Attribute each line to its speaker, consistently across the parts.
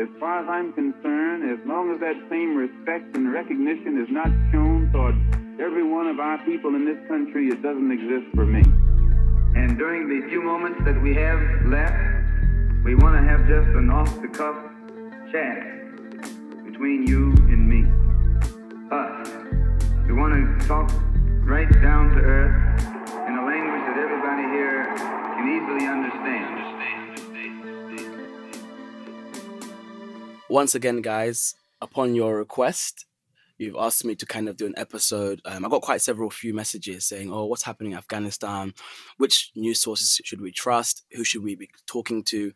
Speaker 1: As far as I'm concerned, as long as that same respect and recognition is not shown toward every one of our people in this country, it doesn't exist for me. And during the few moments that we have left, we want to have just an off-the-cuff chat between you and me. Us. We want to talk right down to earth in a language that everybody here can easily understand.
Speaker 2: Once again, guys, upon your request, you've asked me to kind of do an episode. I got quite few messages saying, oh, what's happening in Afghanistan? Which news sources should we trust? Who should we be talking to?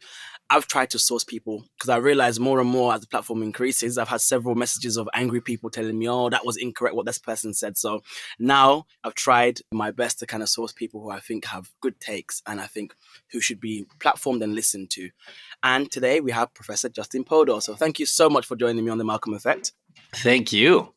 Speaker 2: I've tried to source people because I realize more and more as the platform increases, I've had several messages of angry people telling me, oh, that was incorrect what this person said. So now I've tried my best to kind of source people who I think have good takes and I think who should be platformed and listened to. And today we have Professor Justin Podur. So thank you so much for joining me on The Malcolm Effect.
Speaker 3: Thank you.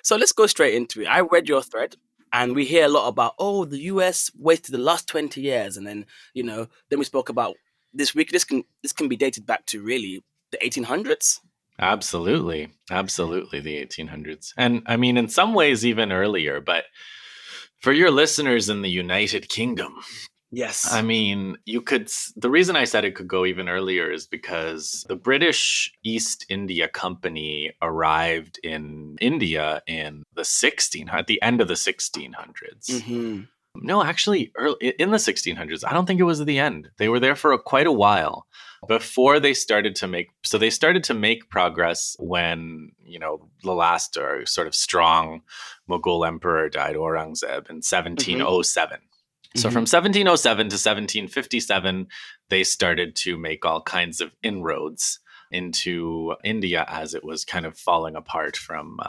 Speaker 2: So let's go straight into it. I read your thread and we hear a lot about, oh, the US wasted the last 20 years. And then, then we spoke about this week. This can be dated back to really the 1800s.
Speaker 3: Absolutely. The 1800s. And I mean, in some ways even earlier, but for your listeners in the United Kingdom,
Speaker 2: yes.
Speaker 3: I mean, the reason I said it could go even earlier is because the British East India Company arrived in India at the end of the 1600s.
Speaker 2: Mm-hmm.
Speaker 3: No, actually, in the 1600s. I don't think it was at the end. They were there for quite a while before they started to make. So they started to make progress when, the last sort of strong Mughal emperor died, Aurangzeb, in 1707. So from 1707 to 1757, they started to make all kinds of inroads into India as it was kind of falling apart from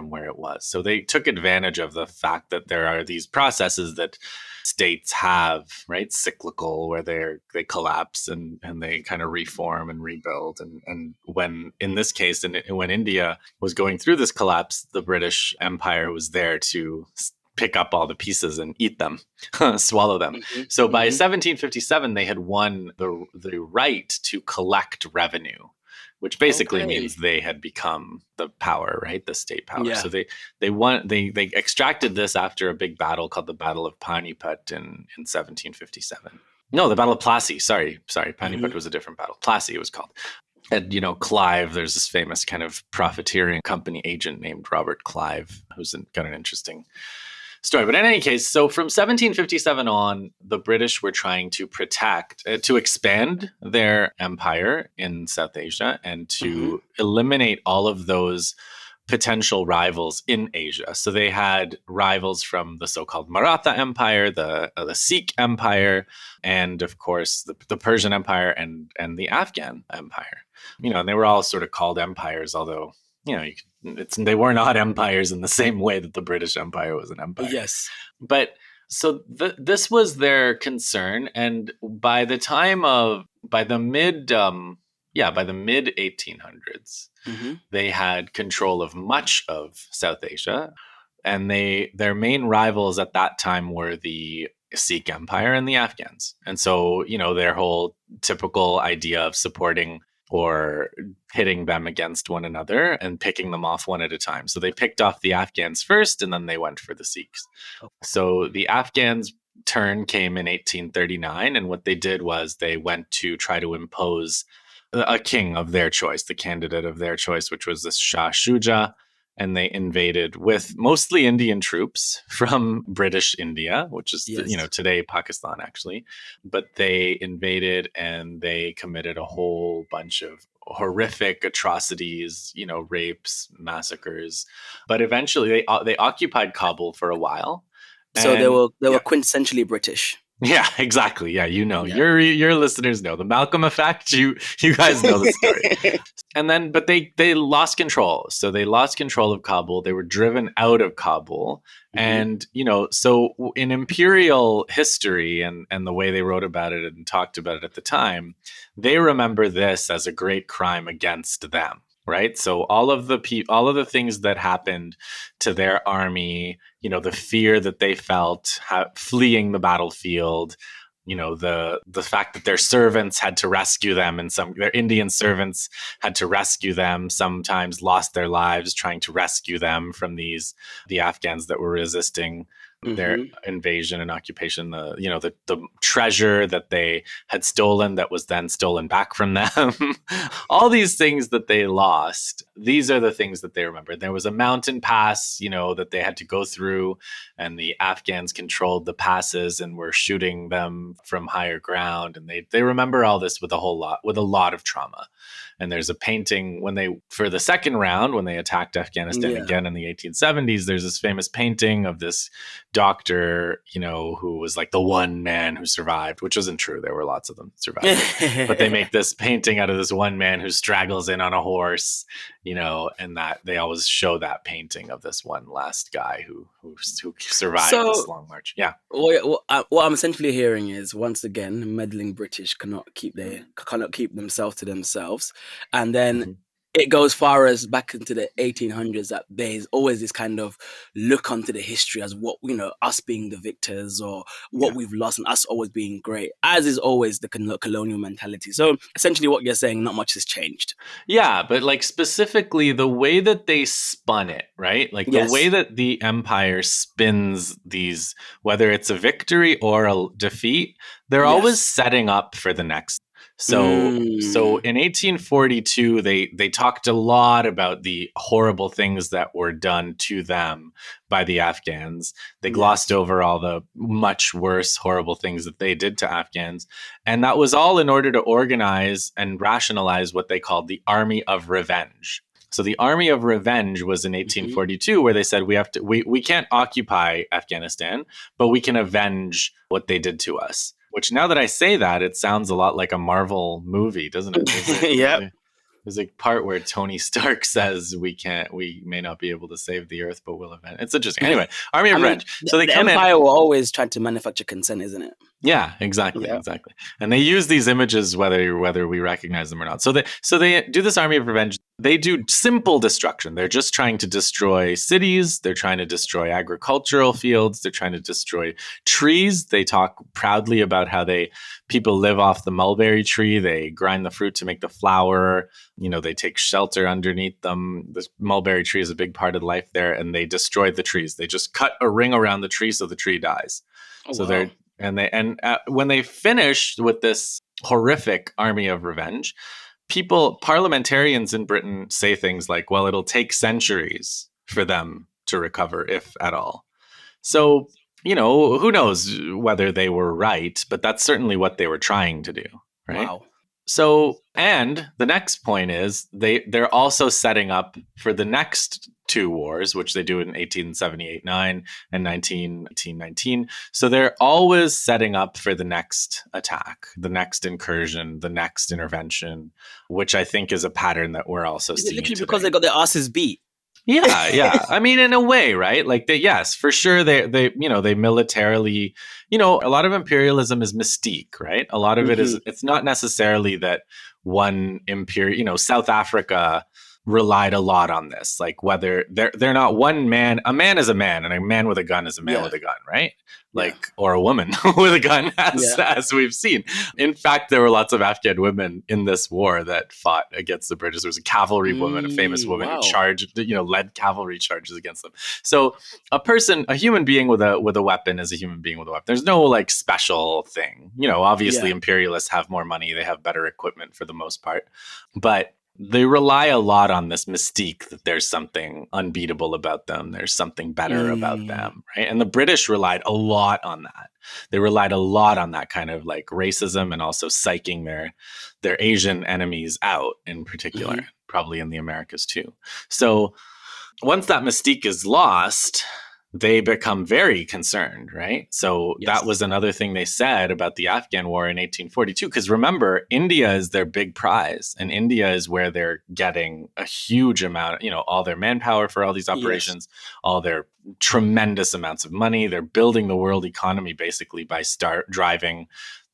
Speaker 3: where it was. So they took advantage of the fact that there are these processes that states have, right, cyclical, where they collapse and they kind of reform and rebuild. And when, in this case, when India was going through this collapse, the British Empire was there to pick up all the pieces and eat them, swallow them. Mm-hmm. So by 1757, they had won the right to collect revenue, which basically means they had become the power, right? The state power. Yeah. So they won. They extracted this after a big battle called the Battle of Panipat in 1757. No, the Battle of Plassey. Sorry. Panipat was a different battle. Plassey it was called. And, Clive, there's this famous kind of profiteering company agent named Robert Clive, who's got an interesting story. But in any case, so from 1757 on, the British were trying to to expand their empire in South Asia and to eliminate all of those potential rivals in Asia. So they had rivals from the so-called Maratha Empire, the Sikh Empire, and of course the Persian Empire and the Afghan Empire. And they were all sort of called empires, although they were not empires in the same way that the British Empire was an empire.
Speaker 2: Yes.
Speaker 3: But so this was their concern. And by the mid 1800s, they had control of much of South Asia. And their main rivals at that time were the Sikh Empire and the Afghans. And so, their whole typical idea of supporting or pitting them against one another and picking them off one at a time. So they picked off the Afghans first, and then they went for the Sikhs. So the Afghans' turn came in 1839, and what they did was they went to try to impose a king of their choice, the candidate of their choice, which was this Shah Shuja, and they invaded with mostly Indian troops from British India, which is, today Pakistan, actually. But they invaded and they committed a whole bunch of horrific atrocities, rapes, massacres. But eventually they occupied Kabul for a while.
Speaker 2: So they were quintessentially British.
Speaker 3: Yeah, exactly. Yeah, your listeners know the Malcolm Effect. You guys know the story. And then, but they lost control. So they lost control of Kabul. They were driven out of Kabul. And, so in imperial history and the way they wrote about it and talked about it at the time, they remember this as a great crime against them. Right. So all of the things that happened to their army, the fear that they felt fleeing the battlefield, the fact that their servants had to rescue them, and their Indian servants had to rescue them, sometimes lost their lives trying to rescue them from the Afghans that were resisting their invasion and occupation. The treasure that they had stolen that was then stolen back from them. All these things that they lost, these are the things that they remember. There was a mountain pass, that they had to go through, and the Afghans controlled the passes and were shooting them from higher ground, and they remember all this with a lot of trauma. And there's a painting for the second round, when they attacked Afghanistan again in the 1870s, there's this famous painting of this doctor, who was like the one man who survived, which isn't true. There were lots of them surviving. But they make this painting out of this one man who straggles in on a horse, and that they always show that painting of this one last guy who survived this long march. Yeah.
Speaker 2: What I'm essentially hearing is, once again, meddling British cannot keep themselves to themselves. And then it goes far as back into the 1800s that there's always this kind of look onto the history as what, us being the victors, or what we've lost, and us always being great, as is always the colonial mentality. So essentially what you're saying, not much has changed.
Speaker 3: Yeah, but like specifically the way that they spun it, right? Like the way that the empire spins these, whether it's a victory or a defeat, they're always setting up for the next. So in 1842, they talked a lot about the horrible things that were done to them by the Afghans. They glossed over all the much worse, horrible things that they did to Afghans. And that was all in order to organize and rationalize what they called the Army of Revenge. So the Army of Revenge was in 1842, where they said we can't occupy Afghanistan, but we can avenge what they did to us. Which, now that I say that, it sounds a lot like a Marvel movie, doesn't it? There's a part where Tony Stark says we may not be able to save the Earth, but we'll avenge. It's interesting. Anyway, Army of Revenge. So the
Speaker 2: Empire will always try to manufacture consent, isn't it?
Speaker 3: Yeah, exactly. And they use these images whether we recognize them or not. So they do this Army of Revenge. They do simple destruction. They're just trying to destroy cities. They're trying to destroy agricultural fields. They're trying to destroy trees. They talk proudly about how people live off the mulberry tree. They grind the fruit to make the flour. They take shelter underneath them. The mulberry tree is a big part of life there, and they destroy the trees. They just cut a ring around the tree so the tree dies. When they finished with this horrific Army of Revenge, parliamentarians in Britain say things like, well, it'll take centuries for them to recover, if at all. So, who knows whether they were right, but that's certainly what they were trying to do, right?
Speaker 2: Wow.
Speaker 3: So, and the next point is they're also setting up for the next two wars, which they do in 1878-9 and 1919. So they're always setting up for the next attack, the next incursion, the next intervention, which I think is a pattern that we're also seeing
Speaker 2: literally
Speaker 3: today.
Speaker 2: Because they got their asses beat.
Speaker 3: Yeah. I mean, in a way, right? Like yes, for sure. They militarily, a lot of imperialism is mystique, right? A lot of it is, it's not necessarily that one South Africa relied a lot on this. Like whether they're not one man, a man is a man, and a man with a gun is a man with a gun, right? Like, or a woman with a gun, as we've seen. In fact, there were lots of Afghan women in this war that fought against the British. There was a cavalry woman, a famous woman who charged, led cavalry charges against them. So a human being with a weapon is a human being with a weapon. There's no like special thing. Obviously imperialists have more money. They have better equipment for the most part. But they rely a lot on this mystique that there's something unbeatable about them. There's something better about them, right? And the British relied a lot on that. They relied a lot on that kind of like racism, and also psyching their Asian enemies out in particular, probably in the Americas too. So once that mystique is lost, they become very concerned, right? So that was another thing they said about the Afghan war in 1842. Because remember, India is their big prize, and India is where they're getting a huge amount, all their manpower for all these operations, all their tremendous amounts of money. They're building the world economy basically by driving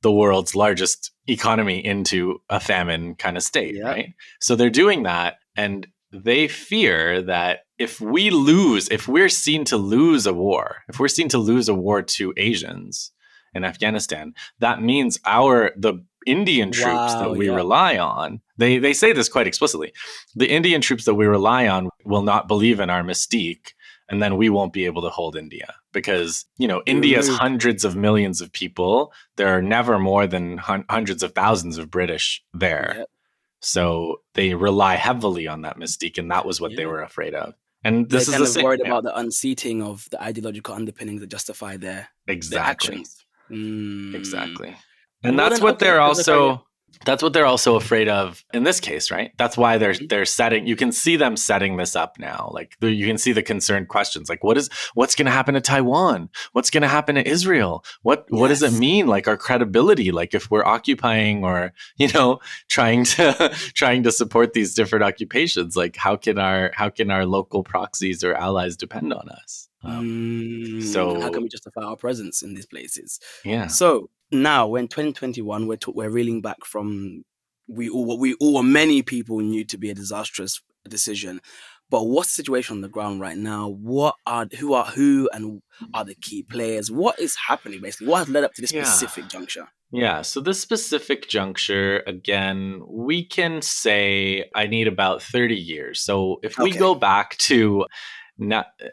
Speaker 3: the world's largest economy into a famine kind of state, right? So they're doing that, and they fear that if we're seen to lose a war to Asians, in Afghanistan, that means the Indian troops that
Speaker 2: Wow.
Speaker 3: we
Speaker 2: Yeah.
Speaker 3: rely on, they say this quite explicitly. The Indian troops that we rely on will not believe in our mystique, and then we won't be able to hold India because,
Speaker 2: Be
Speaker 3: India's
Speaker 2: removed.
Speaker 3: hundreds of millions of people. There are never more than hundreds of thousands of British there.
Speaker 2: Yeah.
Speaker 3: So they rely heavily on that mystique, and that was what they
Speaker 2: Yeah.
Speaker 3: were afraid of. And
Speaker 2: They're
Speaker 3: this is
Speaker 2: kind
Speaker 3: the
Speaker 2: of
Speaker 3: same.
Speaker 2: worried
Speaker 3: Yeah,
Speaker 2: about the unseating of the ideological underpinnings that justify their
Speaker 3: exactly.
Speaker 2: actions. Mm.
Speaker 3: Exactly. And
Speaker 2: Well,
Speaker 3: that's
Speaker 2: then,
Speaker 3: what
Speaker 2: okay.
Speaker 3: that's what they're also afraid of in this case, right? That's why
Speaker 2: Mhm.
Speaker 3: they're setting, you can see them setting this up now. Like you can see the concerned questions, like what's going to happen to Taiwan? What's going to happen to Israel? What does it
Speaker 2: Yes.
Speaker 3: mean? Like our credibility, like if we're occupying or, trying to support these different occupations, like how can our local proxies or allies depend on us?
Speaker 2: And how can we justify our presence in these places?
Speaker 3: Yeah.
Speaker 2: So now, when 2021, we're reeling back from what we all, many people knew to be a disastrous decision. But what's the situation on the ground right now? Who and are the key players? What is happening basically? What has led up to this
Speaker 3: Yeah.
Speaker 2: specific juncture?
Speaker 3: Yeah, so this specific juncture, again, we can say I need about 30 years. So if we
Speaker 2: Okay.
Speaker 3: go back to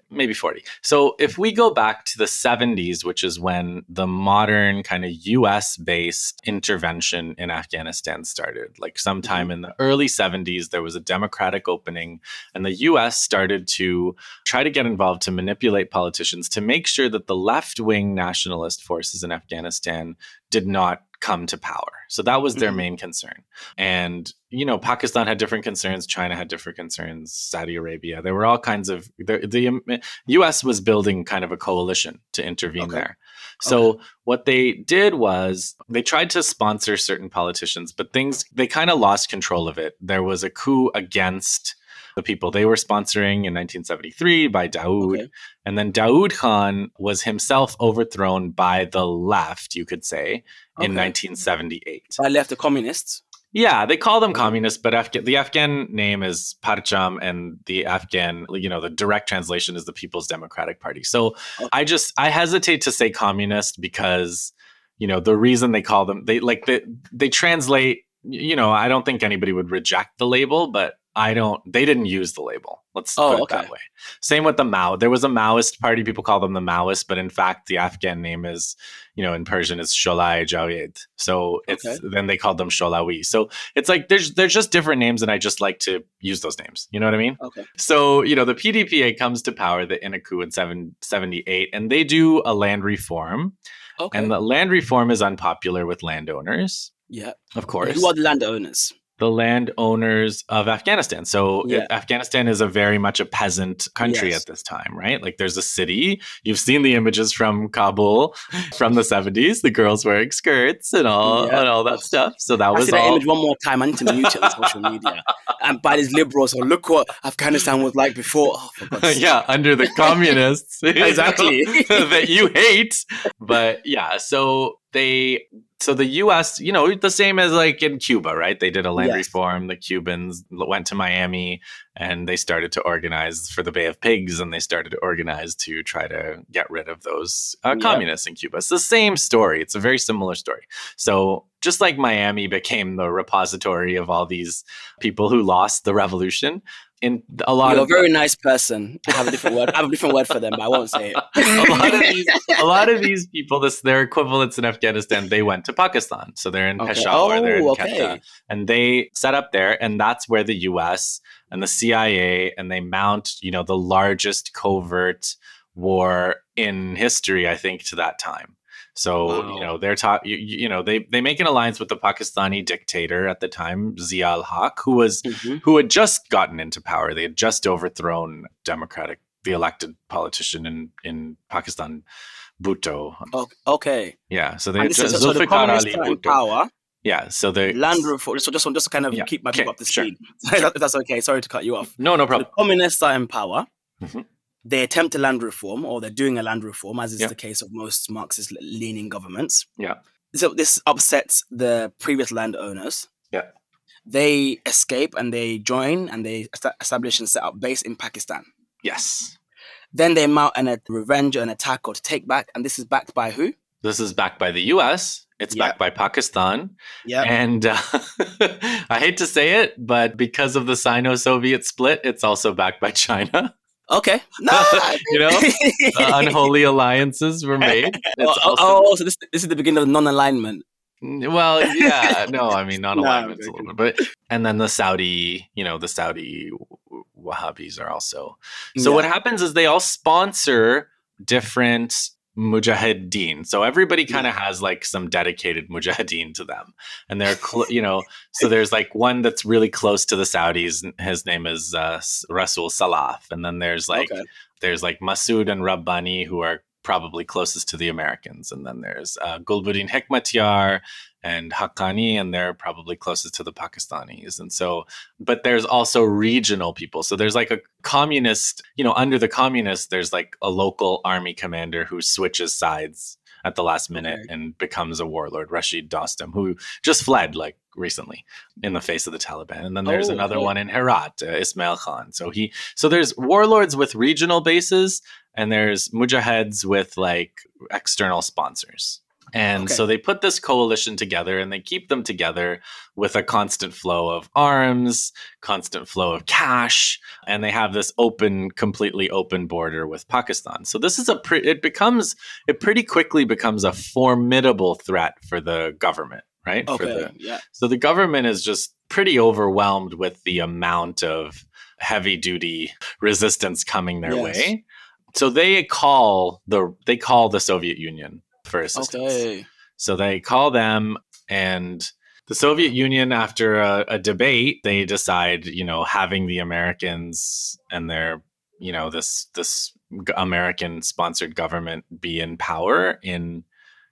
Speaker 3: maybe 40. So if we go back to the 70s, which is when the modern kind of US based intervention in Afghanistan started, like sometime in the early 70s, there was a democratic opening, and the US started to try to get involved to manipulate politicians to make sure that the left wing nationalist forces in Afghanistan did not come to power. So that was their main concern. And, Pakistan had different concerns. China had different concerns. Saudi Arabia. There were all kinds of, the US was building kind of a coalition to intervene there. So what they did was they tried to sponsor certain politicians, but they kind of lost control of it. There was a coup against the people they were sponsoring in 1973 by Daoud.
Speaker 2: Okay.
Speaker 3: And then Daoud Khan was himself overthrown by the left, you could say, in 1978.
Speaker 2: By left, the communists.
Speaker 3: Yeah, they call them communists, but the Afghan name is Parcham, and the Afghan, the direct translation is the People's Democratic Party. So I hesitate to say communist because, the reason they call them, they translate, I don't think anybody would reject the label, but they didn't use the label. Let's put it that way. Same with the Mao. There was a Maoist party. People call them the Maoists, but in fact, the Afghan name is, in Persian, is Sholai Jawed. So then they called them Sholawi. So it's like, there's just different names, and I just like to use those names. You know what I mean?
Speaker 2: Okay.
Speaker 3: So, the PDPA comes to power in a coup in 78, and they do a land reform. Okay. And the land reform is unpopular with landowners.
Speaker 2: Yeah.
Speaker 3: Of course.
Speaker 2: Who are the landowners?
Speaker 3: The landowners of Afghanistan. So Afghanistan is very much a peasant country at this time, right? Like there's a city. You've seen the images from Kabul from the 70s, the girls wearing skirts and all that stuff. So that was
Speaker 2: I see that image one more time. I need to mute it on social media. And by these liberals, so look what Afghanistan was like before. Oh, for God's sake.
Speaker 3: Under the communists.
Speaker 2: Exactly.
Speaker 3: That you hate. But so the US, the same as like in Cuba, right? They did a land reform. The Cubans went to Miami and they started to organize for the Bay of Pigs, and they started to organize to try to get rid of those communists in Cuba. It's the same story. It's a very similar story. So just like Miami became the repository of all these people who lost the revolution, in a lot
Speaker 2: You're
Speaker 3: of
Speaker 2: a very nice person. I have a different word. I have a different word for them, but I won't say
Speaker 3: it. a lot of these people, their equivalents in Afghanistan, they went to Pakistan. So they're in Peshawar, they're in Quetta, and they set up there, and that's where the US and the CIA, and they mount, the largest covert war in history, I think, to that time. So, they're they make an alliance with the Pakistani dictator at the time, Zia al-Haq, who had just gotten into power. They had just overthrown the elected politician in Pakistan, Bhutto.
Speaker 2: Okay.
Speaker 3: Yeah. So they had just
Speaker 2: so the communists are in power.
Speaker 3: Yeah. So the
Speaker 2: land reform. So just to kind of keep my people up to speed. Sure. If that's okay. Sorry to cut you off.
Speaker 3: No problem.
Speaker 2: So the communists are in power. Mm-hmm. They attempt a land reform, or they're doing a land reform, as is the case of most Marxist-leaning governments.
Speaker 3: Yeah.
Speaker 2: So this upsets the previous landowners.
Speaker 3: Yeah.
Speaker 2: They escape and they join and they establish and set up base in Pakistan.
Speaker 3: Yes.
Speaker 2: Then they mount a revenge, an attack, or to take back, and this is backed by who?
Speaker 3: This is backed by the US. It's backed by Pakistan. And I hate to say it, but because of the Sino-Soviet split, it's also backed by China.
Speaker 2: Okay. No,
Speaker 3: unholy alliances were made.
Speaker 2: So this is the beginning of non-alignment.
Speaker 3: Well, yeah, no, I mean non-alignment's a little bit, but and then the Saudi Wahhabis are also. So what happens is they all sponsor different mujahideen. So everybody kind of has like some dedicated mujahideen to them, and they're so there's like one that's really close to the Saudis. His name is Rasul Salaf, and then there's like Masood and Rabbani, who are probably closest to the Americans, and then there's Gulbuddin Hekmatyar and Haqqani, and they're probably closest to the Pakistanis. And so, but there's also regional people. So there's like a communist, under the communists, there's like a local army commander who switches sides at the last minute and becomes a warlord, Rashid Dostum, who just fled like recently in the face of the Taliban. And then there's another one in Herat, Ismail Khan. So there's warlords with regional bases, and there's mujahids with like external sponsors. And so they put this coalition together, and they keep them together with a constant flow of arms, constant flow of cash, and they have this completely open border with Pakistan. So this is it pretty quickly becomes a formidable threat for the government, right? So the government is just pretty overwhelmed with the amount of heavy duty resistance coming their way. So they call the Soviet Union for assistance. So they call them, and the Soviet Union, after a debate, they decide, having the Americans and their, this American sponsored government be in power in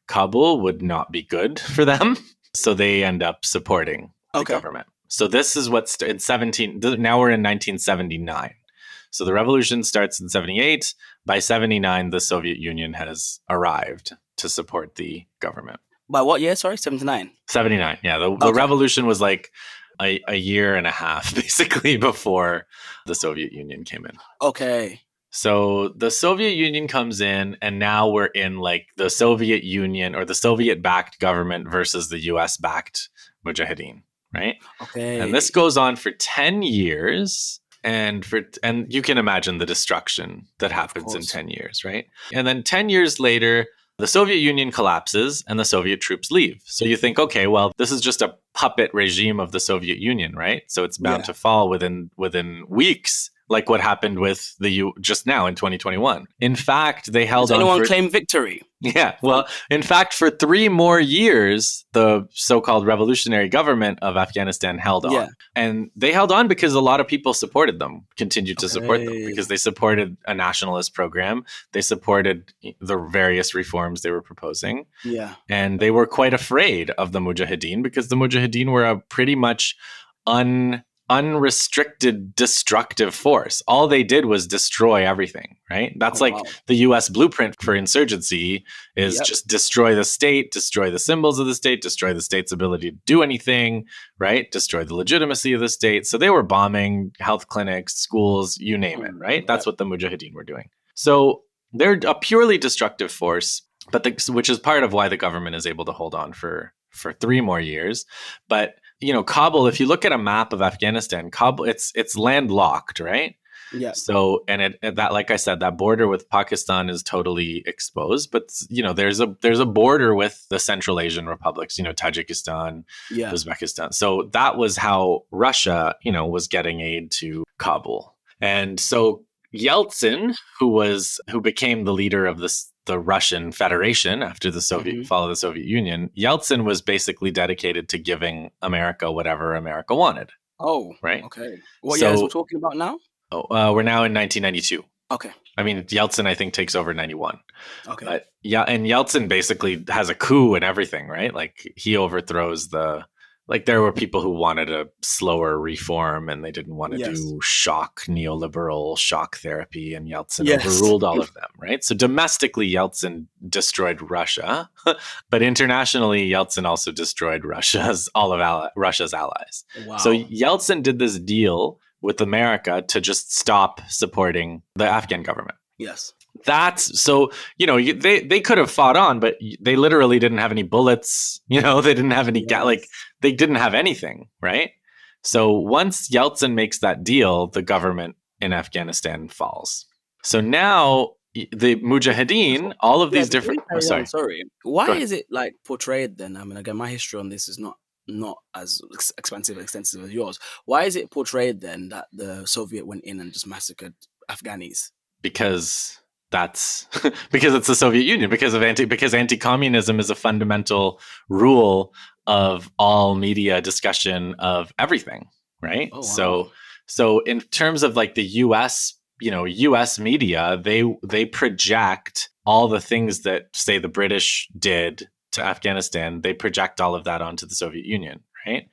Speaker 3: Kabul would not be good for them. So they end up supporting the government. So this is what's in now we're in 1979. So the revolution starts in 78. By 79, the Soviet Union has arrived to support the government.
Speaker 2: By what year? Sorry, 79?
Speaker 3: 79, yeah. The revolution was like a year and a half, basically, before the Soviet Union came in.
Speaker 2: Okay.
Speaker 3: So the Soviet Union comes in, and now we're in like the Soviet Union or the Soviet-backed government versus the US-backed mujahideen, right?
Speaker 2: Okay.
Speaker 3: And this goes on for 10 years. And you can imagine the destruction that happens in 10 years, right? And then 10 years later, the Soviet Union collapses and the Soviet troops leave. So you think, okay, well, this is just a puppet regime of the Soviet Union, right? So it's bound to fall within weeks, like what happened with just now in 2021. In fact, they held on.
Speaker 2: Does anyone claim victory?
Speaker 3: Yeah. Well, in fact, for 3 more years, the so-called revolutionary government of Afghanistan held on. And they held on because a lot of people supported them, continued to support them, because they supported a nationalist program. They supported the various reforms they were proposing.
Speaker 2: Yeah.
Speaker 3: And they were quite afraid of the Mujahideen, because the Mujahideen were a pretty much unrestricted destructive force. All they did was destroy everything, right? That's the US blueprint for insurgency is just destroy the state, destroy the symbols of the state, destroy the state's ability to do anything, right? Destroy the legitimacy of the state. So they were bombing health clinics, schools, you name it, right? That's what the Mujahideen were doing. So they're a purely destructive force, which is part of why the government is able to hold on for 3 more years. But Kabul, if you look at a map of Afghanistan, Kabul, it's landlocked, right?
Speaker 2: Yeah.
Speaker 3: So, and that, like I said, that border with Pakistan is totally exposed. But there's a border with the Central Asian republics, Tajikistan, Uzbekistan. So that was how Russia, was getting aid to Kabul. And so Yeltsin, who became the leader of the Russian Federation after the fall of the Soviet Union, Yeltsin was basically dedicated to giving America whatever America wanted.
Speaker 2: Oh,
Speaker 3: right.
Speaker 2: Okay. What years we're talking about now?
Speaker 3: We're now in 1992.
Speaker 2: Okay.
Speaker 3: I mean, Yeltsin, I think, takes over 91.
Speaker 2: Okay.
Speaker 3: But and Yeltsin basically has a coup and everything, right? Like he overthrows there were people who wanted a slower reform, and they didn't want to do neoliberal shock therapy, and Yeltsin overruled all of them, right? So domestically, Yeltsin destroyed Russia, but internationally, Yeltsin also destroyed all of Russia's allies.
Speaker 2: Wow.
Speaker 3: So Yeltsin did this deal with America to just stop supporting the Afghan government.
Speaker 2: Yes.
Speaker 3: That's so, they could have fought on, but they literally didn't have any bullets. They didn't have any like they didn't have anything, right? So once Yeltsin makes that deal, the government in Afghanistan falls. So now the Mujahideen, all of these different.
Speaker 2: Oh, sorry. Why is it like portrayed then? I mean, again, my history on this is not as extensive as yours. Why is it portrayed then that the Soviet went in and just massacred Afghanis?
Speaker 3: Because that's because it's the Soviet Union, because anti-communism is a fundamental rule of all media discussion of everything, right?
Speaker 2: Oh, wow.
Speaker 3: So in terms of like the US, US media, they project all the things that, say, the British did to Afghanistan, they project all of that onto the Soviet Union, right?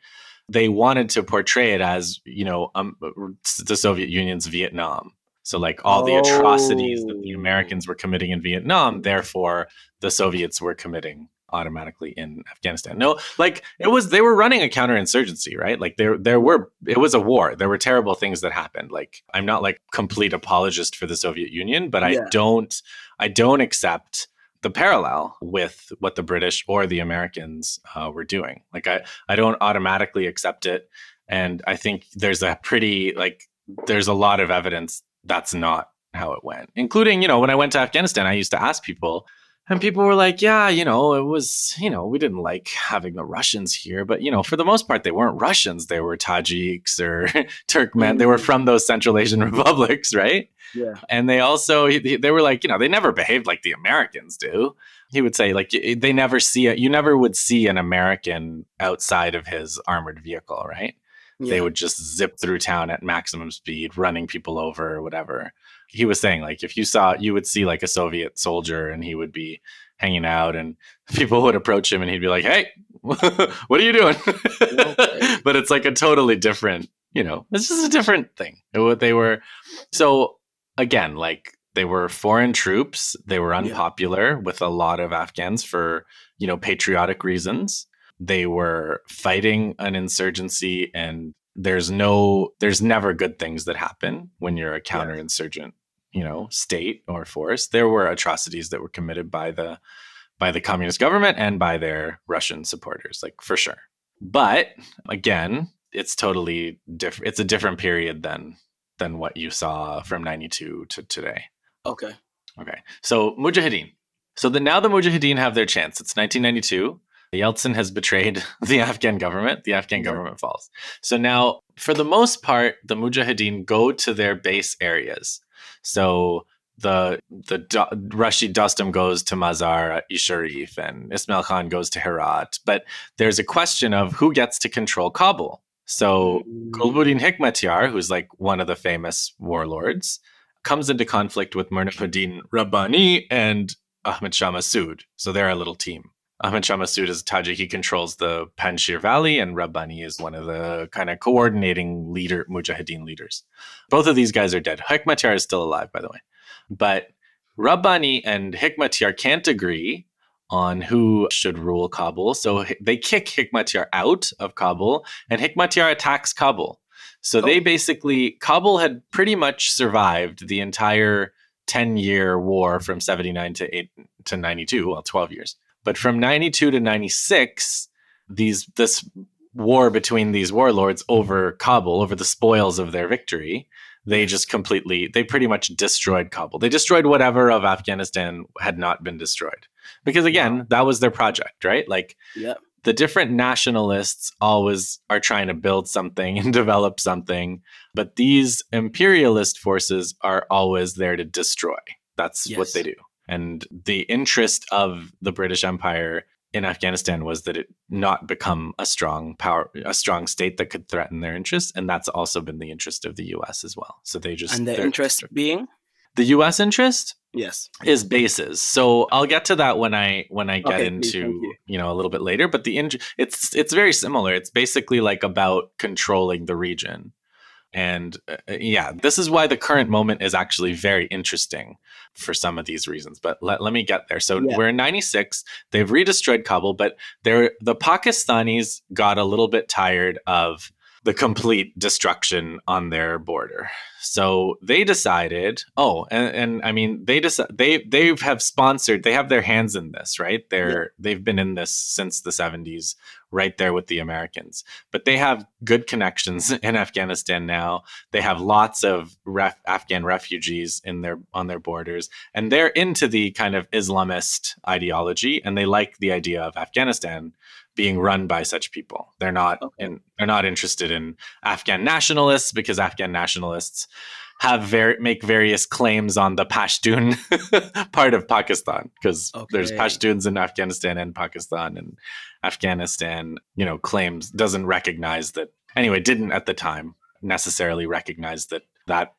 Speaker 3: They wanted to portray it as, the Soviet Union's Vietnam. So like all the atrocities that the Americans were committing in Vietnam, therefore the Soviets were committing automatically in Afghanistan. No, like they were running a counterinsurgency, right? Like it was a war. There were terrible things that happened. Like, I'm not like complete apologist for the Soviet Union, but I don't accept the parallel with what the British or the Americans were doing. Like I don't automatically accept it. And I think there's a lot of evidence that's not how it went, including, when I went to Afghanistan, I used to ask people, and people were like, yeah, it was, we didn't like having the Russians here, but, for the most part, they weren't Russians. They were Tajiks or Turkmen. They were from those Central Asian republics, right?
Speaker 2: Yeah.
Speaker 3: And they also, they were like, they never behaved like the Americans do. He would say, like, they never see it. You never would see an American outside of his armored vehicle, right? Yeah. They would just zip through town at maximum speed, running people over or whatever. He was saying, like, if you would see like a Soviet soldier and he would be hanging out and people would approach him and he'd be like, hey, what are you doing? Okay. But it's like a totally different, it's just a different thing. They were, so again, like, they were foreign troops. They were unpopular with a lot of Afghans for, patriotic reasons. They were fighting an insurgency, and there's never good things that happen when you're a counterinsurgent, state or force. There were atrocities that were committed by the communist government and by their Russian supporters, like, for sure. But again, it's totally different. It's a different period than what you saw from 92 to today.
Speaker 2: Okay.
Speaker 3: So Mujahideen. So now the Mujahideen have their chance. It's 1992. Yeltsin has betrayed the Afghan government. The Afghan government falls. So now, for the most part, the Mujahideen go to their base areas. So the Rashid Dostum goes to Mazar-e Sharif, and Ismail Khan goes to Herat. But there's a question of who gets to control Kabul. So Gulbuddin Hikmatyar, who's like one of the famous warlords, comes into conflict with Murnafuddin Rabbani and Ahmad Shah Massoud. So they're a little team. Ahmad Shah Massoud is Tajik. He controls the Panjshir Valley, and Rabbani is one of the kind of coordinating Mujahideen leaders. Both of these guys are dead. Hikmatyar is still alive, by the way. But Rabbani and Hikmatyar can't agree on who should rule Kabul. So they kick Hikmatyar out of Kabul, and Hikmatyar attacks Kabul. So they basically, Kabul had pretty much survived the entire 10-year war from 79 to 92, well, 12 years. But from 92 to 96, this war between these warlords over Kabul, over the spoils of their victory, they pretty much destroyed Kabul. They destroyed whatever of Afghanistan had not been destroyed. Because again, that was their project, right? Like, the different nationalists always are trying to build something and develop something, but these imperialist forces are always there to destroy. That's what they do. And the interest of the British Empire in Afghanistan was that it not become a strong state that could threaten their interests. And that's also been the interest of the US as well. So they just...
Speaker 2: And their interest being?
Speaker 3: The US interest?
Speaker 2: Yes.
Speaker 3: Is bases. So I'll get to that when I get into, a little bit later. But it's very similar. It's basically like about controlling the region. And this is why the current moment is actually very interesting for some of these reasons. But let me get there. So we're in 96. They've redestroyed Kabul, but the Pakistanis got a little bit tired of the complete destruction on their border. So they decided, and I mean, they have sponsored, they have their hands in this, right? They've been in this since the 70s, right there with the Americans. But they have good connections in Afghanistan now. They have lots of Afghan refugees on their borders, and they're into the kind of Islamist ideology, and they like the idea of Afghanistan being run by such people. They're not interested in Afghan nationalists, because Afghan nationalists make various claims on the Pashtun part of Pakistan, because there's Pashtuns in Afghanistan and Pakistan, and Afghanistan, claims, doesn't recognize that, anyway, didn't at the time necessarily recognize that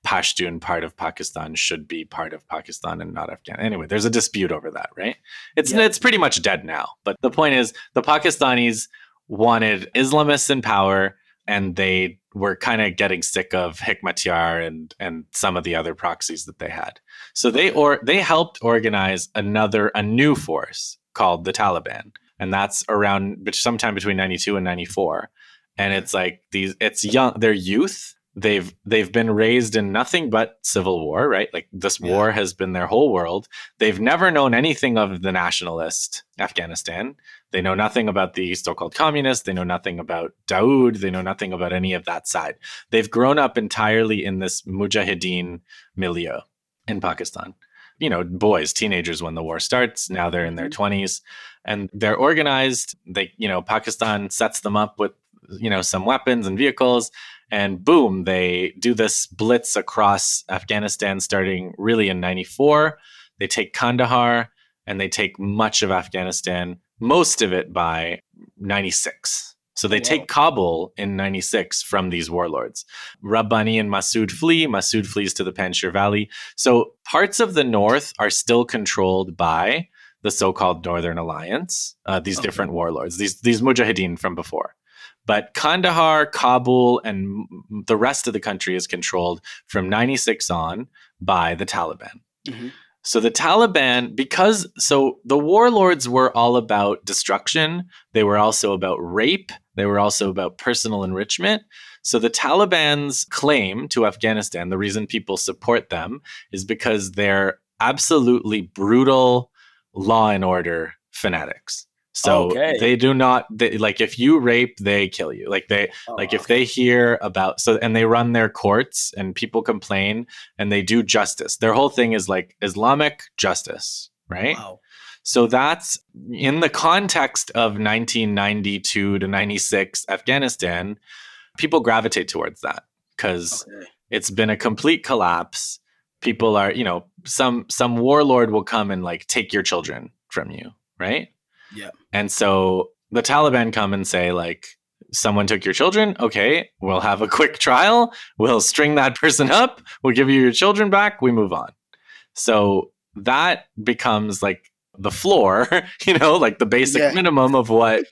Speaker 3: Pashtun part of Pakistan should be part of Pakistan and not Afghanistan. Anyway, there's a dispute over that, right? It's pretty much dead now. But the point is, the Pakistanis wanted Islamists in power, and they were kind of getting sick of Hikmatyar and some of the other proxies that they had. So they helped organize a new force called the Taliban, and that's around sometime between 92 and 94. And it's like they're youth. They've been raised in nothing but civil war, right? Like this war has been their whole world. They've never known anything of the nationalist Afghanistan. They know nothing about the so-called communists. They know nothing about Dawood. They know nothing about any of that side. They've grown up entirely in this mujahideen milieu in Pakistan. Boys, teenagers when the war starts. Now they're in their 20s, and they're organized. Pakistan sets them up with some weapons and vehicles, and boom, they do this blitz across Afghanistan starting really in 94. They take Kandahar, and they take much of Afghanistan, most of it by 96. So they take Kabul in 96 from these warlords. Rabbani and Massoud flee. Massoud flees to the Panjshir Valley. So parts of the north are still controlled by the so-called Northern Alliance, these different warlords, these mujahideen from before. But Kandahar, Kabul, and the rest of the country is controlled from 96 on by the Taliban. Mm-hmm. So the Taliban, the warlords were all about destruction. They were also about rape. They were also about personal enrichment. So the Taliban's claim to Afghanistan, the reason people support them, is because they're absolutely brutal law and order fanatics. So they do not, if you rape, they kill you. If they hear about, and they run their courts and people complain and they do justice. Their whole thing is like Islamic justice, right? Wow. So that's in the context of 1992 to 96 Afghanistan, people gravitate towards that because it's been a complete collapse. People are, some warlord will come and take your children from you, right? Yeah. And so the Taliban come and say, someone took your children. Okay, we'll have a quick trial. We'll string that person up. We'll give you your children back. We move on. So that becomes the floor, the basic minimum of what,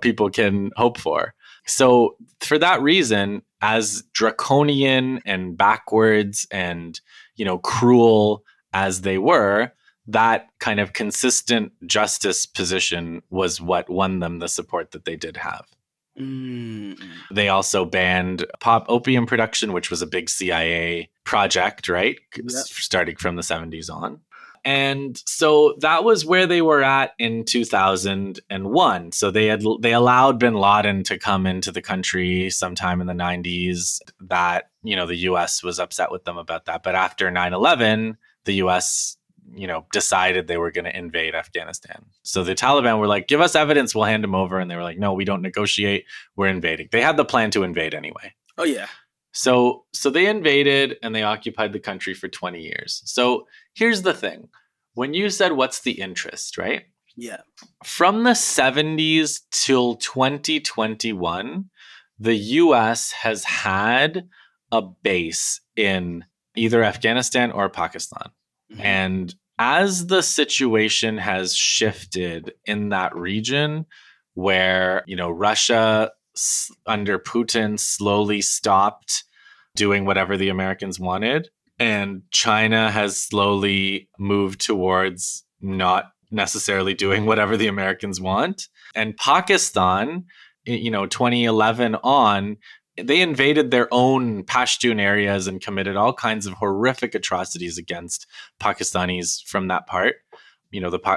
Speaker 3: people can hope for. So for that reason, as draconian and backwards and, cruel as they were, that kind of consistent justice position was what won them the support that they did have. Mm. They also banned opium production, which was a big CIA project, right? Yep. Starting from the 70s on. And so that was where they were at in 2001. So they allowed bin Laden to come into the country sometime in the 90s. That, the US was upset with them about that. But after 9/11, the US decided they were going to invade Afghanistan. So the Taliban were like, give us evidence, we'll hand them over. And they were like, no, we don't negotiate, we're invading. They had the plan to invade anyway.
Speaker 2: Oh, yeah.
Speaker 3: So they invaded and they occupied the country for 20 years. So here's the thing. When you said, what's the interest, right?
Speaker 2: Yeah.
Speaker 3: From the 70s till 2021, the US has had a base in either Afghanistan or Pakistan. Mm-hmm. And as the situation has shifted in that region where, Russia under Putin slowly stopped doing whatever the Americans wanted, and China has slowly moved towards not necessarily doing whatever the Americans want, and Pakistan, 2011 on, they invaded their own Pashtun areas and committed all kinds of horrific atrocities against Pakistanis from that part,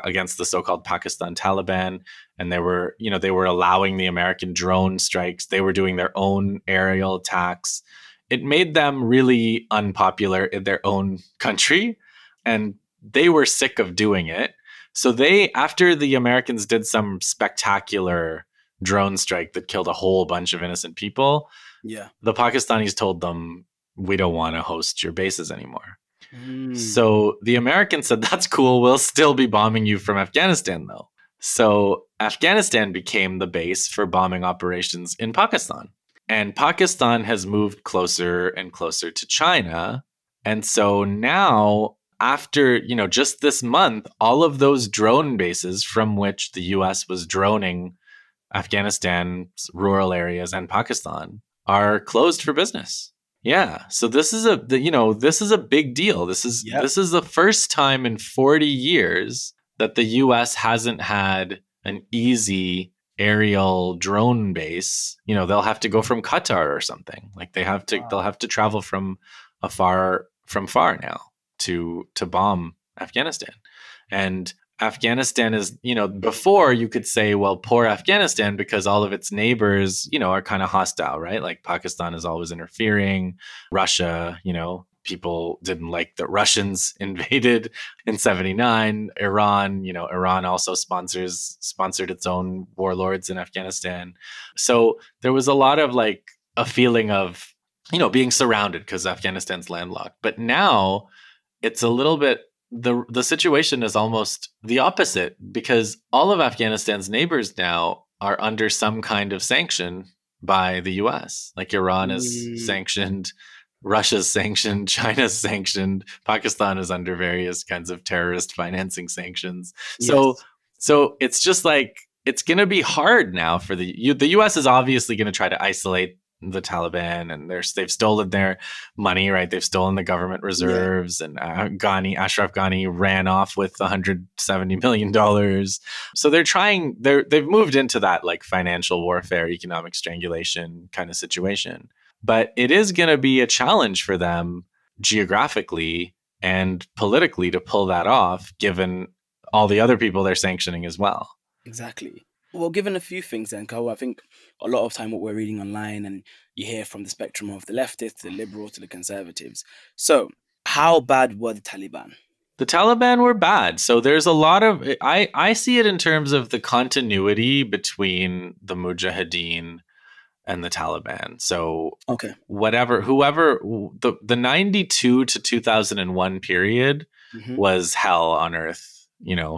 Speaker 3: against the so-called Pakistan Taliban. And they were allowing the American drone strikes. They were doing their own aerial attacks. It made them really unpopular in their own country, and they were sick of doing it. So after the Americans did some spectacular drone strike that killed a whole bunch of innocent people, the Pakistanis told them, we don't want to host your bases anymore. So the Americans said, that's cool. We'll still be bombing you from Afghanistan, though. So Afghanistan became the base for bombing operations in Pakistan. And Pakistan has moved closer and closer to China. And so now, after, just this month, all of those drone bases from which the US was droning Afghanistan's rural areas and Pakistan are closed for business. Yeah. So this is a big deal. This is the first time in 40 years that the US hasn't had an easy aerial drone base. They'll have to go from Qatar or something. Like they'll have to travel from far now to bomb Afghanistan. And Afghanistan is, before you could say, well, poor Afghanistan, because all of its neighbors, are kind of hostile, right? Like Pakistan is always interfering. Russia, people didn't like the Russians invaded in 79. Iran also sponsored its own warlords in Afghanistan. So there was a lot of like a feeling of, being surrounded because Afghanistan's landlocked. But now it's a little bit, the situation is almost the opposite, because all of Afghanistan's neighbors now are under some kind of sanction by the US. Like Iran is sanctioned, Russia's sanctioned, China's sanctioned, Pakistan is under various kinds of terrorist financing sanctions. So it's just like, it's going to be hard now for the US is obviously going to try to isolate the Taliban, and they've stolen their money, right? They've stolen the government reserves, and Ashraf Ghani ran off with $170 million. So they've moved into that like financial warfare, economic strangulation kind of situation. But it is going to be a challenge for them geographically and politically to pull that off, given all the other people they're sanctioning as well.
Speaker 2: Exactly. Well, given a few things then, Ko, I think a lot of time what we're reading online and you hear from the spectrum of the leftists, the liberals to the conservatives. So how bad were the Taliban?
Speaker 3: The Taliban were bad. So there's a lot of, I see it in terms of the continuity between the Mujahideen and the Taliban. So the 92 to 2001 period was hell on earth,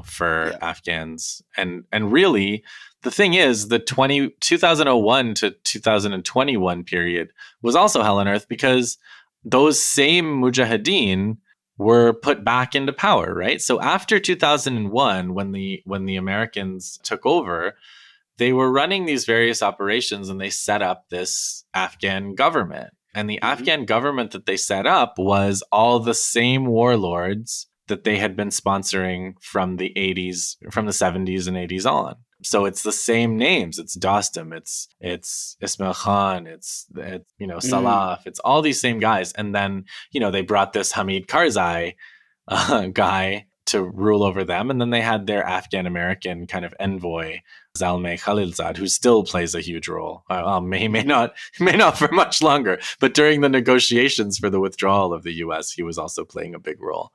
Speaker 3: for Afghans. And really, the thing is, the 2001 to 2021 period was also hell on earth, because those same Mujahideen were put back into power, right? So after 2001, when the Americans took over, they were running these various operations, and they set up this Afghan government. And the Afghan government that they set up was all the same warlords that they had been sponsoring from the 70s and 80s on. So it's the same names. It's Dostum, it's Ismail Khan, it's Salaf, it's all these same guys. And then, they brought this Hamid Karzai guy to rule over them. And then they had their Afghan American kind of envoy, Zalmay Khalilzad, who still plays a huge role. He may not for much longer, but during the negotiations for the withdrawal of the US, he was also playing a big role.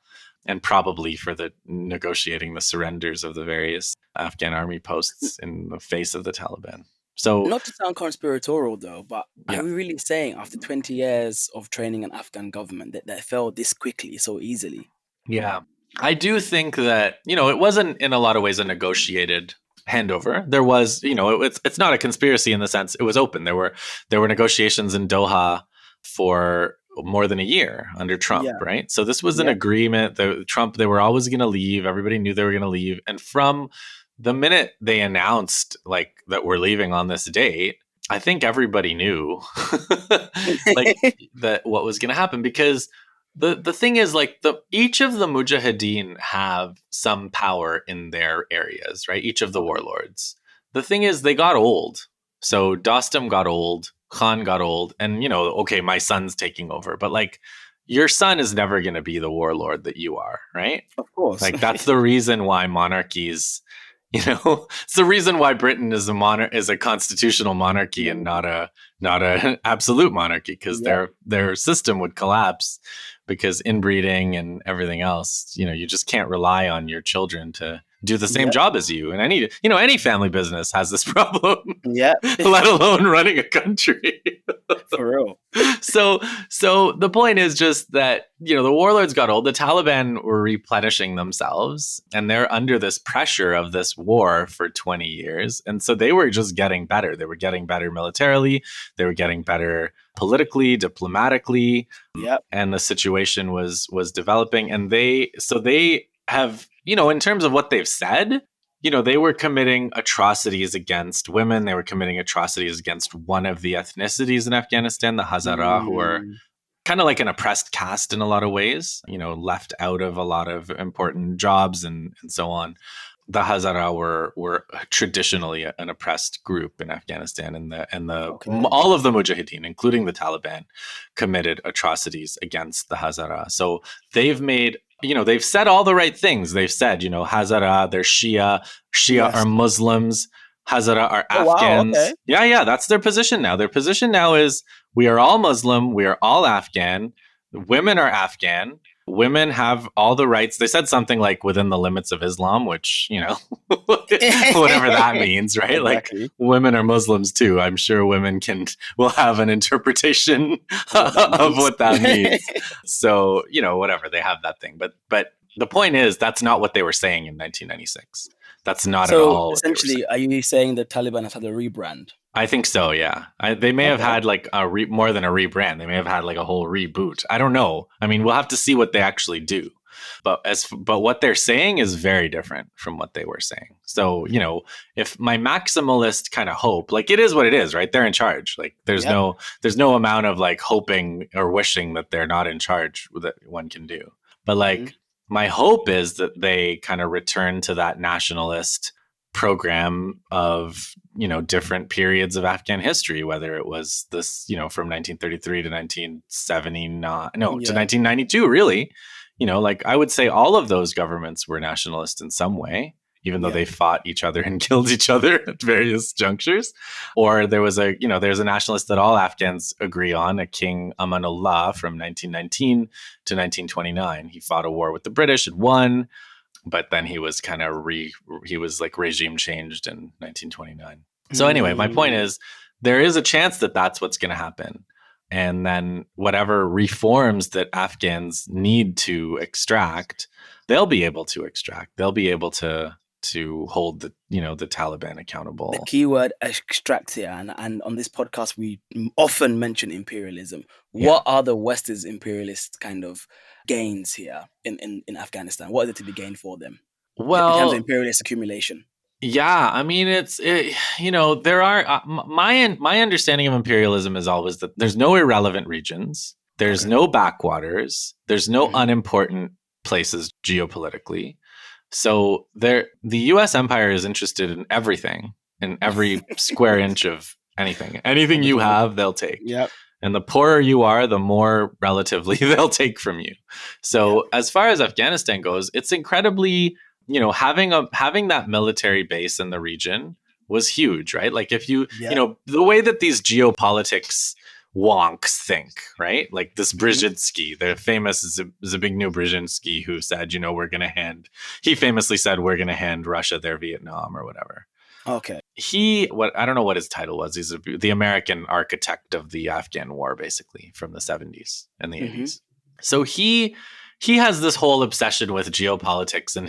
Speaker 3: And probably for the negotiating the surrenders of the various Afghan army posts in the face of the Taliban. So,
Speaker 2: not to sound conspiratorial though, but are we really saying after 20 years of training an Afghan government that fell this quickly, so easily?
Speaker 3: Yeah, I do think that, it wasn't in a lot of ways a negotiated handover. There was, it's not a conspiracy in the sense it was open. There were negotiations in Doha for more than a year under Trump, right? So this was an agreement that they were always going to leave. Everybody knew they were going to leave. And from the minute they announced like that we're leaving on this date, I think everybody knew like that what was going to happen, because the thing is like each of the Mujahideen have some power in their areas, right? Each of the warlords. The thing is they got old. So Dostum got old Khan got old and, okay, my son's taking over. But like, your son is never going to be the warlord that you are, right?
Speaker 2: Of course.
Speaker 3: Like, that's the reason why monarchies, it's the reason why Britain is a constitutional monarchy and not a absolute monarchy, because their system would collapse because inbreeding and everything else. You just can't rely on your children to do the same job as you. And any family business has this problem.
Speaker 2: Yeah.
Speaker 3: Let alone running a country.
Speaker 2: For real.
Speaker 3: So the point is just that, the warlords got old. The Taliban were replenishing themselves, and they're under this pressure of this war for 20 years. And so they were just getting better. They were getting better militarily. They were getting better politically, diplomatically.
Speaker 2: Yep.
Speaker 3: And the situation was developing. And they have, in terms of what they've said, they were committing atrocities against women. They were committing atrocities against one of the ethnicities in Afghanistan, the Hazara, who are kind of like an oppressed caste in a lot of ways, left out of a lot of important jobs and so on. The Hazara were traditionally an oppressed group in Afghanistan, and all of the Mujahideen, including the Taliban, committed atrocities against the Hazara. So they've made, they've said all the right things. They've said, Hazara, they're Shia are Muslims, Hazara are Afghans.
Speaker 2: Wow, okay.
Speaker 3: Yeah, that's their position now. Their position now is, we are all Muslim, we are all Afghan, women are Afghan. Women have all the rights. They said something like within the limits of Islam, which, whatever that means, right? Exactly. Like, women are Muslims too. I'm sure women will have an interpretation of what that means. So, whatever, they have that thing. But the point is, that's not what they were saying in 1996. That's not at all.
Speaker 2: So essentially, are you saying the Taliban has had a rebrand?
Speaker 3: I think so, yeah. They may have had like more than a rebrand. They may have had like a whole reboot. I don't know. I mean, we'll have to see what they actually do. But what they're saying is very different from what they were saying. So, if my maximalist kind of hope, like, it is what it is, right? They're in charge. Like, there's no amount of like hoping or wishing that they're not in charge that one can do. But like, my hope is that they kind of return to that nationalist program of, different periods of Afghan history, whether it was this, from 1933 to 1979, to 1992, really. Like, I would say all of those governments were nationalist in some way, even though they fought each other and killed each other at various junctures. Or there's a nationalist that all Afghans agree on, a King Amanullah from 1919 to 1929. He fought a war with the British and won, but then he was regime changed in 1929. So anyway, my point is, there is a chance that that's what's going to happen. And then whatever reforms that Afghans need to extract, they'll be able to extract. They'll be able to hold the Taliban accountable.
Speaker 2: The keyword extract here, and on this podcast we often mention imperialism. Yeah. What are the West's imperialist kind of gains here in Afghanistan? What is it to be gained for them?
Speaker 3: Well,
Speaker 2: in terms of imperialist accumulation.
Speaker 3: Yeah, I mean, there are my understanding of imperialism is always that there's no irrelevant regions, there's no backwaters, there's no unimportant places geopolitically. So the U.S. empire is interested in everything, in every square inch of anything you have, they'll take. Yep. And the poorer you are, the more relatively they'll take from you. So as far as Afghanistan goes, it's incredibly, having that military base in the region was huge, right? Like, if you the way that these geopolitics wonks think, right? Like this Brzezinski, the famous Zbigniew Brzezinski, who said, he famously said, we're going to hand Russia their Vietnam or whatever.
Speaker 2: Okay.
Speaker 3: I don't know what his title was. He's the American architect of the Afghan war, basically, from the 70s and the 80s. So he has this whole obsession with geopolitics, and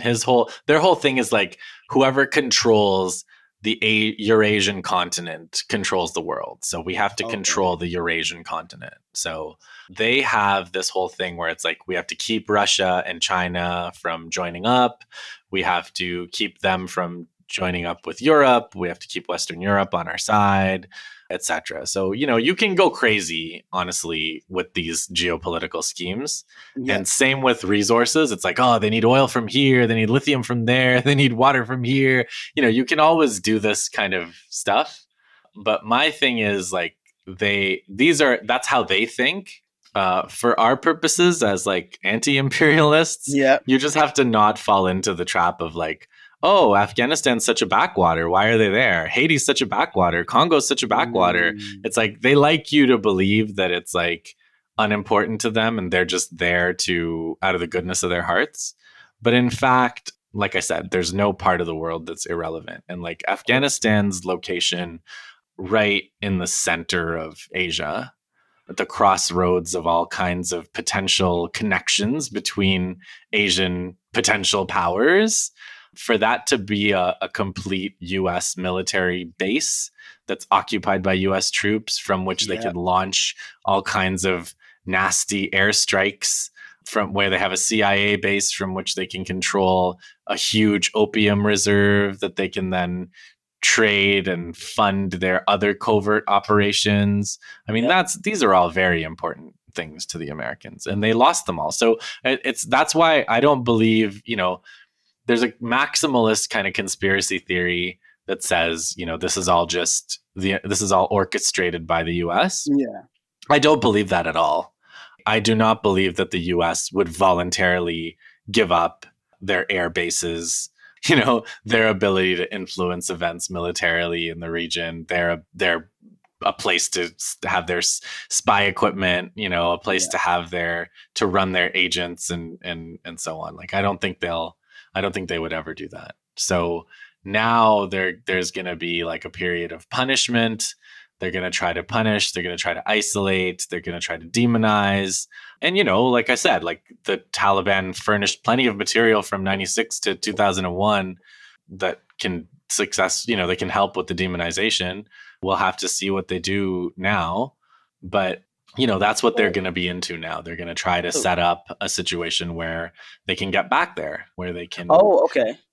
Speaker 3: their whole thing is like, whoever controls the Eurasian continent controls the world. So we have to control the Eurasian continent. So they have this whole thing where it's like, we have to keep Russia and China from joining up. We have to keep them from joining up with Europe. We have to keep Western Europe on our side, etc. So, you can go crazy, honestly, with these geopolitical schemes. Yeah. And same with resources. It's like, they need oil from here. They need lithium from there. They need water from here. You can always do this kind of stuff. But my thing is, like, that's how they think. For our purposes as like anti-imperialists,
Speaker 2: Yeah.
Speaker 3: you just have to not fall into the trap of like, oh, Afghanistan's such a backwater. Why are they there? Haiti's such a backwater. Congo's such a backwater. It's like they like you to believe that it's like unimportant to them and they're just there to out of the goodness of their hearts. But in fact, like I said, there's no part of the world that's irrelevant. And like Afghanistan's location right in the center of Asia, at the crossroads of all kinds of potential connections between Asian potential powers, for that to be a complete US military base that's occupied by US troops from which they can launch all kinds of nasty airstrikes, from where they have a CIA base from which they can control a huge opium reserve that they can then trade and fund their other covert operations. I mean, these are all very important things to the Americans, and they lost them all. So that's why I don't believe, there's a maximalist kind of conspiracy theory that says, this is all orchestrated by the US.
Speaker 2: Yeah.
Speaker 3: I don't believe that at all. I do not believe that the US would voluntarily give up their air bases, their ability to influence events militarily in the region, their a place to have their spy equipment, a place to have to run their agents and so on. Like, I don't think they would ever do that. So now there's going to be like a period of punishment. They're going to try to punish. They're going to try to isolate. They're going to try to demonize. And, like I said, like the Taliban furnished plenty of material from 96 to 2001 that can they can help with the demonization. We'll have to see what they do now. But, that's what they're going to be into now. They're going to try to set up a situation where they can get back there, where they can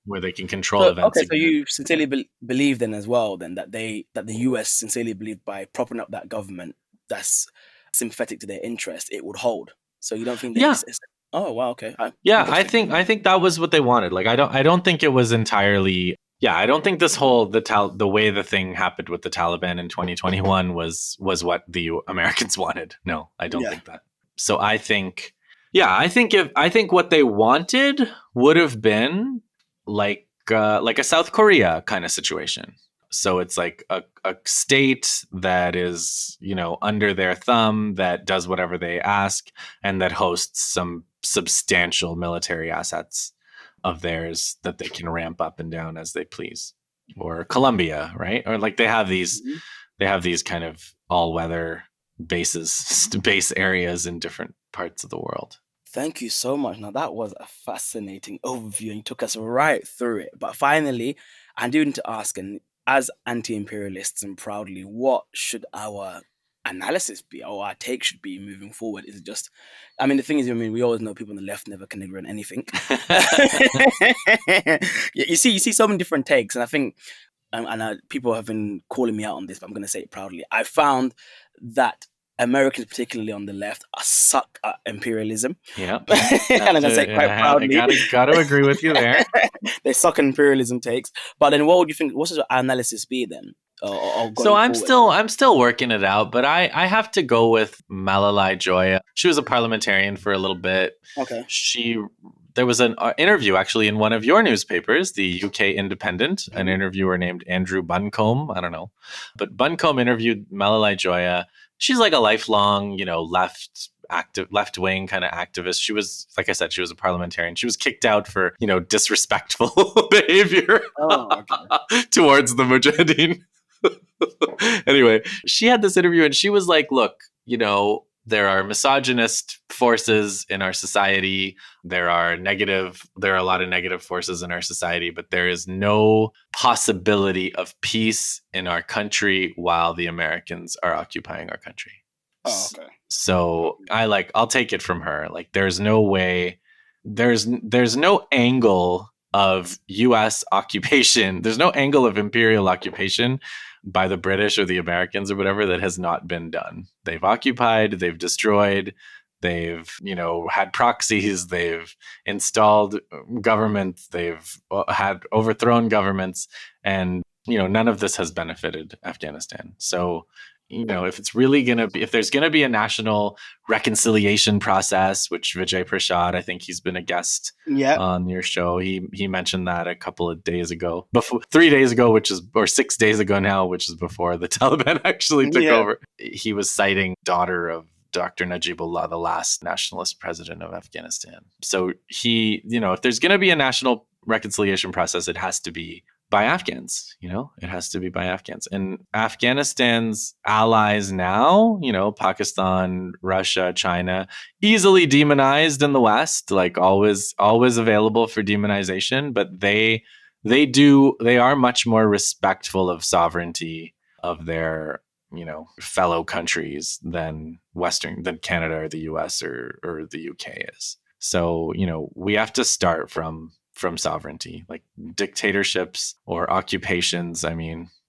Speaker 3: where they can control events.
Speaker 2: Okay, so you sincerely believe then as well then that the US sincerely believed by propping up that government that's sympathetic to their interest, it would hold. So you don't think oh wow, okay.
Speaker 3: I think that was what they wanted. Like I don't think it was entirely I don't think this whole the way the thing happened with the Taliban in 2021 was what the Americans wanted. No, I don't think that. So I think what they wanted would have been like a South Korea kind of situation. So it's like a state that is, under their thumb, that does whatever they ask, and that hosts some substantial military assets of theirs that they can ramp up and down as they please. Or Colombia, right? Or like they have these kind of all-weather base areas in different parts of the world.
Speaker 2: Thank you so much. Now, that was a fascinating overview and you took us right through it. But finally, I do need to ask, and as anti-imperialists and proudly, what should our analysis be, or our take should be moving forward? Is it just, the thing is, we always know people on the left never can agree on anything. You see so many different takes, and I think, and people have been calling me out on this, but I'm going to say it proudly. I found that Americans, particularly on the left, suck at imperialism.
Speaker 3: Yeah,
Speaker 2: and I'm gonna say it quite proudly.
Speaker 3: I gotta agree with you there.
Speaker 2: They suck at imperialism takes. But then, what would you think? What should our analysis be then?
Speaker 3: So I'm still working it out, but I have to go with Malalai Joya. She was a parliamentarian for a little bit.
Speaker 2: Okay.
Speaker 3: There was an interview actually in one of your newspapers, the UK Independent, an interviewer named Andrew Buncombe. I don't know, but Buncombe interviewed Malalai Joya. She's like a lifelong, left-wing kind of activist. She was, like I said, she was a parliamentarian. She was kicked out for, disrespectful behavior towards the Mujahideen. Anyway, she had this interview and she was like, look, there are misogynist forces in our society. There are a lot of negative forces in our society, but there is no possibility of peace in our country while the Americans are occupying our country.
Speaker 2: Oh, okay.
Speaker 3: So I'll take it from her. Like, there's no way, there's no angle of US occupation. There's no angle of imperial occupation by the British or the Americans or whatever that has not been done. They've occupied, they've destroyed, they've, had proxies, they've installed governments, they've had overthrown governments, and, none of this has benefited Afghanistan. So if it's really going to be, if there's going to be a national reconciliation process, which Vijay Prashad, I think he's been a guest on your show. He mentioned that a couple of days ago, 3 days ago, or 6 days ago now, which is before the Taliban actually took over. He was citing daughter of Dr. Najibullah, the last nationalist president of Afghanistan. So if there's going to be a national reconciliation process, it has to be by Afghans, it has to be by Afghans. And Afghanistan's allies now, Pakistan, Russia, China, easily demonized in the West, like always available for demonization, but they are much more respectful of sovereignty of their fellow countries than Canada or the US or the UK is. So, we have to start from sovereignty. Like dictatorships or occupations,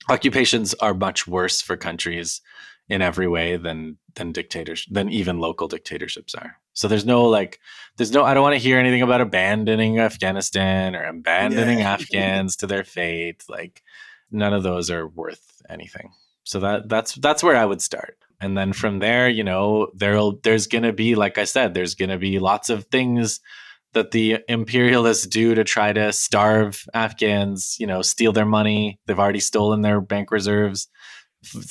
Speaker 3: occupations are much worse for countries in every way than even local dictatorships are. So I don't want to hear anything about abandoning Afghanistan or abandoning Afghans to their fate. Like none of those are worth anything. So that's where I would start. And then from there, there's going to be, like I said, there's going to be lots of things that the imperialists do to try to starve Afghans, steal their money. They've already stolen their bank reserves.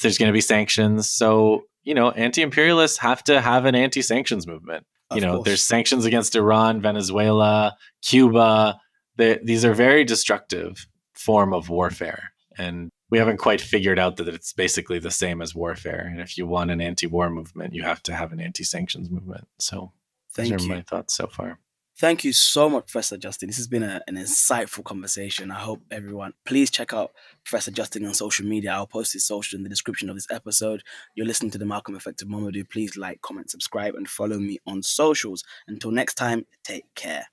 Speaker 3: There's going to be sanctions. So, anti-imperialists have to have an anti-sanctions movement. There's sanctions against Iran, Venezuela, Cuba. These are very destructive form of warfare. And we haven't quite figured out that it's basically the same as warfare. And if you want an anti-war movement, you have to have an anti-sanctions movement. So those are my thoughts so far.
Speaker 2: Thank you so much, Professor Justin. This has been an insightful conversation. I hope everyone, please check out Professor Justin on social media. I'll post his social in the description of this episode. You're listening to The Malcolm Effect of Mamadou. Please like, comment, subscribe, and follow me on socials. Until next time, take care.